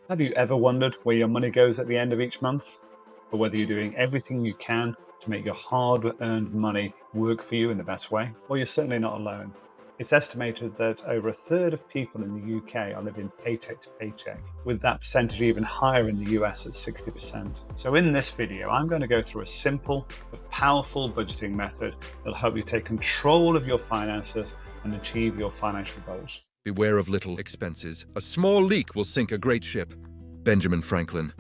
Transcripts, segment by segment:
Have you ever wondered where your money goes at the end of each month? Or whether you're doing everything you can to make your hard-earned money work for you in the best way? Well, you're certainly not alone. It's estimated that over a third of people in the UK are living paycheck to paycheck, with that percentage even higher in the US at 60%. So in this video, I'm going to go through a simple but powerful budgeting method that'll help you take control of your finances and achieve your financial goals. Beware of little expenses. A small leak will sink a great ship. Benjamin Franklin.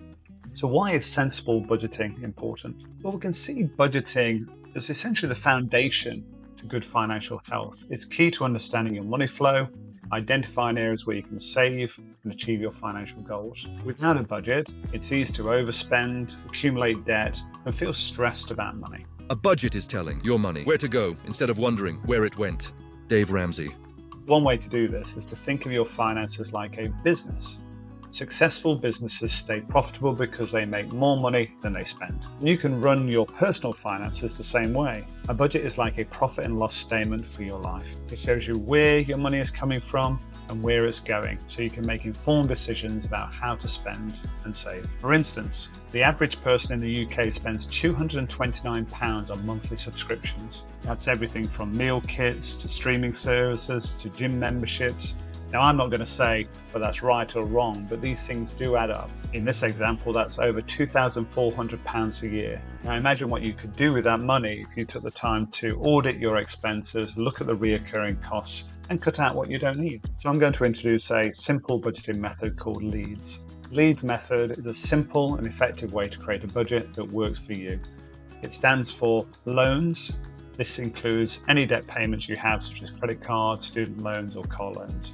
So why is sensible budgeting important? Well, we can see budgeting as essentially the foundation to good financial health. It's key to understanding your money flow, identifying areas where you can save and achieve your financial goals. Without a budget, it's easy to overspend, accumulate debt, and feel stressed about money. A budget is telling your money where to go instead of wondering where it went. Dave Ramsey. One way to do this is to think of your finances like a business. Successful businesses stay profitable because they make more money than they spend. And you can run your personal finances the same way. A budget is like a profit and loss statement for your life. It shows you where your money is coming from and where it's going, so you can make informed decisions about how to spend and save. For instance, the average person in the UK spends £229 on monthly subscriptions. That's everything from meal kits to streaming services to gym memberships. Now, I'm not going to say whether that's right or wrong, but these things do add up. In this example, that's over £2,400 a year. Now, imagine what you could do with that money if you took the time to audit your expenses, look at the reoccurring costs, and cut out what you don't need. So I'm going to introduce a simple budgeting method called L.E.A.D.S. L.E.A.D.S method is a simple and effective way to create a budget that works for you. It stands for loans. This includes any debt payments you have, such as credit cards, student loans, or car loans.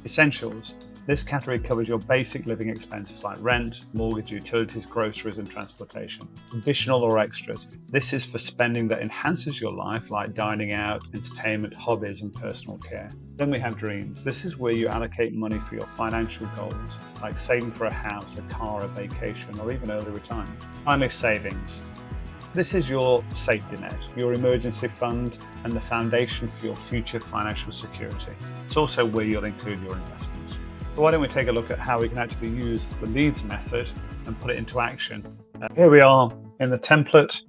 Essentials. This category covers your basic living expenses like rent, mortgage, utilities, groceries, and transportation. Additional or extras. This is for spending that enhances your life, like dining out, entertainment, hobbies, and personal care. Then we have dreams. This is where you allocate money for your financial goals, like saving for a house, a car, a vacation, or even early retirement. Finally, savings. This is your safety net, your emergency fund, and the foundation for your future financial security. It's also where you'll include your investments. So why don't we take a look at how we can actually use the L.E.A.D.S method and put it into action. Here we are in the template.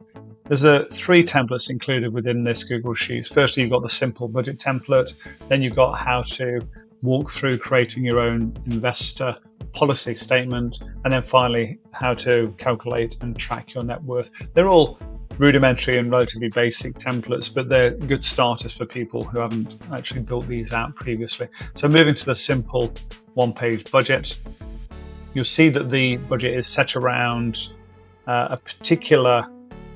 There's three templates included within this Google Sheets. Firstly, you've got the simple budget template. Then you've got how to walk through creating your own investor policy statement, and then finally how to calculate and track your net worth. They're all rudimentary and relatively basic templates, but they're good starters for people who haven't actually built these out previously. So moving to the simple one-page budget, you'll see that the budget is set around a particular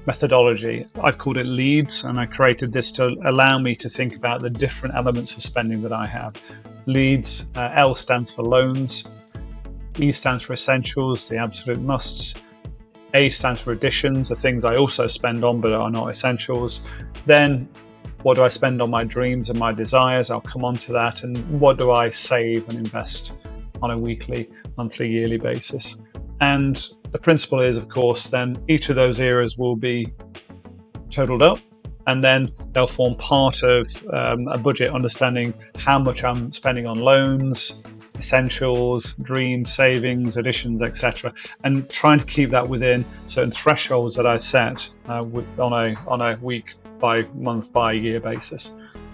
methodology. I've called it L.E.A.D.S, and I created this to allow me to think about the different elements of spending that I have. L.E.A.D.S, L stands for loans, E stands for essentials, the absolute musts. A stands for additions, the things I also spend on but are not essentials. Then what do I spend on my dreams and my desires? I'll come on to that. And what do I save and invest on a weekly, monthly, yearly basis? And the principle is, of course, then each of those areas will be totaled up, and then they'll form part of a budget, understanding how much I'm spending on loans, essentials, dreams, savings, additions, etc., and trying to keep that within certain thresholds that I set on a week by month by year basis.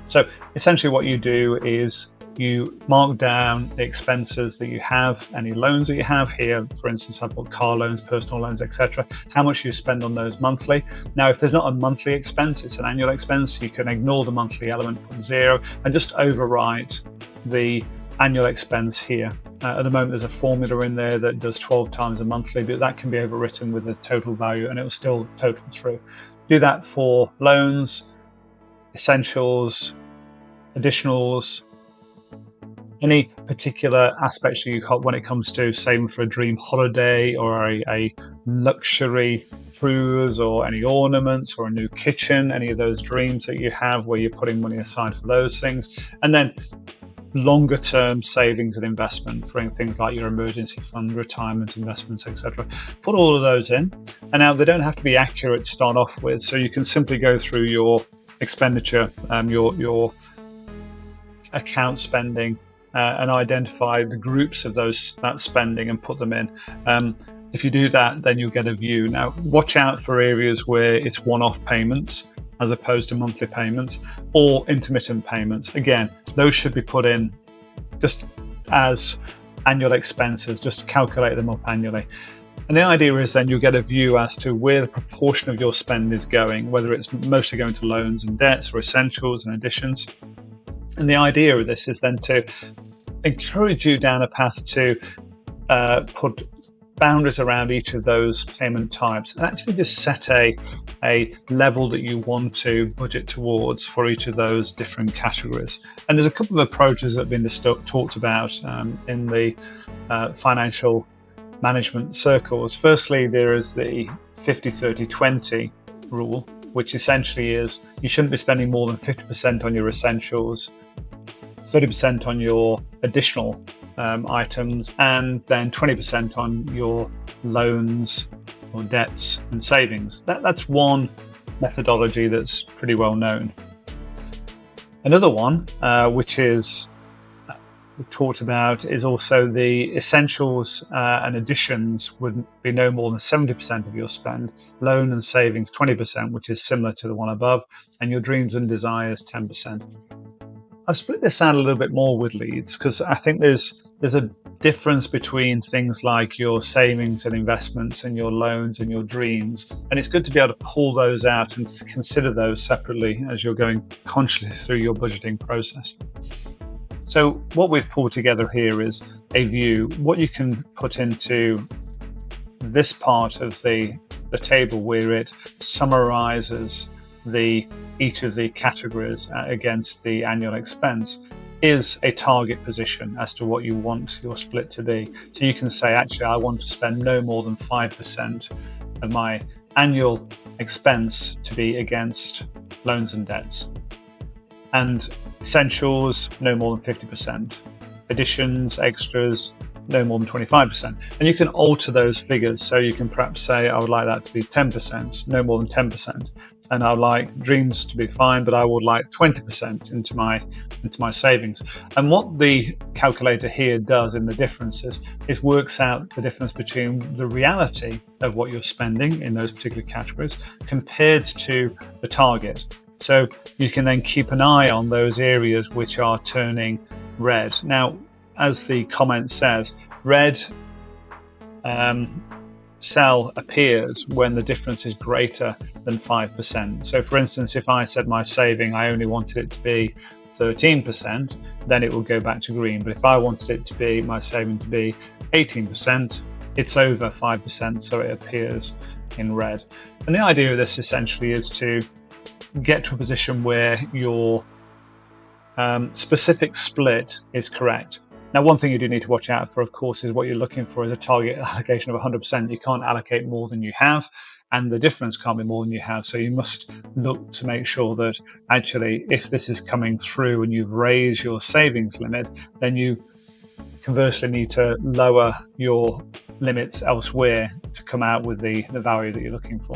So essentially what you do is you mark down the expenses that you have, any loans that you have here. For instance, I've got car loans, personal loans, etc. How much you spend on those monthly. Now, if there's not a monthly expense, it's an annual expense, you can ignore the monthly element, put 0, and just overwrite the annual expense here. At the moment, there's a formula in there that does 12 times a monthly, but that can be overwritten with the total value and it will still total through. Do that for loans, essentials, additionals, any particular aspects you got when it comes to saving for a dream holiday or a luxury cruise or any ornaments or a new kitchen, any of those dreams that you have where you're putting money aside for those things. And then longer term savings and investment for things like your emergency fund, retirement investments, etc. Put all of those in. And now they don't have to be accurate to start off with, so you can simply go through your expenditure, your account spending, and identify the groups of that spending and put them in. If you do that, then you'll get a view. Now, watch out for areas where it's one-off payments as opposed to monthly payments or intermittent payments. Again, those should be put in just as annual expenses, just calculate them up annually. And the idea is then you'll get a view as to where the proportion of your spend is going, whether it's mostly going to loans and debts or essentials and additions. And the idea of this is then to encourage you down a path to put boundaries around each of those payment types and actually just set a level that you want to budget towards for each of those different categories. And there's a couple of approaches that have been talked about in the financial management circles. Firstly, there is the 50-30-20 rule, which essentially is you shouldn't be spending more than 50% on your essentials, 30% on your additional items, and then 20% on your loans or debts and savings. That's one methodology that's pretty well known. Another one, which is talked about, is also the essentials and additions would be no more than 70% of your spend, loan and savings 20%, which is similar to the one above, and your dreams and desires 10%. I've split this out a little bit more with L.E.A.D.S because I think there's a difference between things like your savings and investments and your loans and your dreams, and it's good to be able to pull those out and consider those separately as you're going consciously through your budgeting process. So what we've pulled together here is a view, what you can put into this part of the table where it summarizes each of the categories against the annual expense is a target position as to what you want your split to be. So you can say, actually, I want to spend no more than 5% of my annual expense to be against loans and debts. And essentials, no more than 50%. Additions, extras, no more than 25%. And you can alter those figures. So you can perhaps say, I would like that to be 10%, no more than 10%. And I would like dreams to be fine, but I would like 20% into my savings. And what the calculator here does in the differences is works out the difference between the reality of what you're spending in those particular categories compared to the target. So you can then keep an eye on those areas which are turning red. Now, as the comment says, red cell appears when the difference is greater than 5%. So for instance, if I said my saving, I only wanted it to be 13%, then it will go back to green. But if I wanted it to be, my saving to be 18%, it's over 5%, so it appears in red. And the idea of this essentially is to get to a position where your specific split is correct. Now, one thing you do need to watch out for, of course, is what you're looking for is a target allocation of 100%. You can't allocate more than you have, and the difference can't be more than you have. So you must look to make sure that actually, if this is coming through and you've raised your savings limit, then you conversely need to lower your limits elsewhere to come out with the value that you're looking for.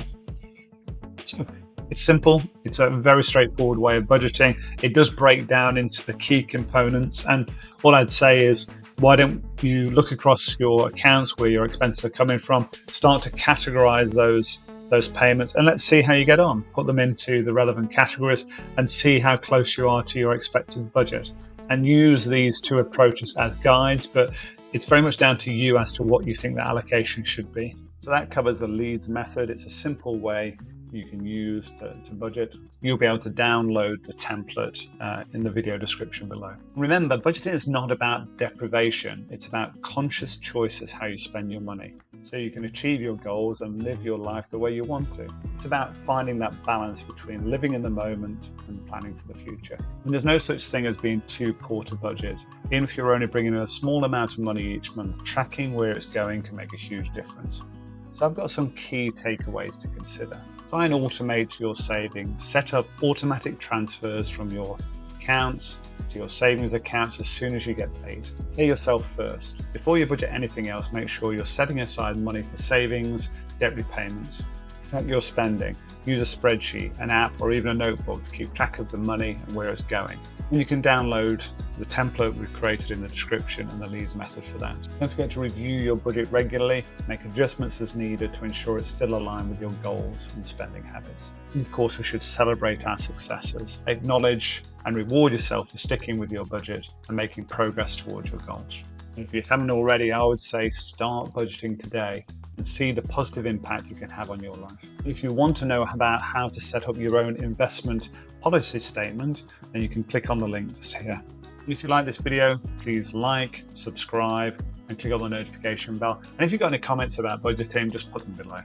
So it's simple. It's a very straightforward way of budgeting. It does break down into the key components. And all I'd say is, why don't you look across your accounts where your expenses are coming from, start to categorize those payments, and let's see how you get on. Put them into the relevant categories and see how close you are to your expected budget. And use these two approaches as guides, but it's very much down to you as to what you think the allocation should be. So that covers the L.E.A.D.S method. It's a simple way you can use to budget. You'll be able to download the template in the video description below. Remember, budgeting is not about deprivation. It's about conscious choices how you spend your money so you can achieve your goals and live your life the way you want to. It's about finding that balance between living in the moment and planning for the future. And there's no such thing as being too poor to budget. Even if you're only bringing in a small amount of money each month, tracking where it's going can make a huge difference. So I've got some key takeaways to consider. Try and automate your savings. Set up automatic transfers from your accounts to your savings accounts as soon as you get paid. Pay yourself first. Before you budget anything else, make sure you're setting aside money for savings, debt repayments. Track your spending. Use a spreadsheet, an app, or even a notebook to keep track of the money and where it's going. And you can download The template we've created in the description and the L.E.A.D.S method for that. Don't forget to review your budget regularly, make adjustments as needed to ensure it's still aligned with your goals and spending habits. And of course, we should celebrate our successes, acknowledge and reward yourself for sticking with your budget and making progress towards your goals. And if you haven't already, I would say start budgeting today and see the positive impact it can have on your life. If you want to know about how to set up your own investment policy statement, then you can click on the link just here. If you like this video, please like, subscribe, and click on the notification bell. And if you've got any comments about budgeting, just put them below.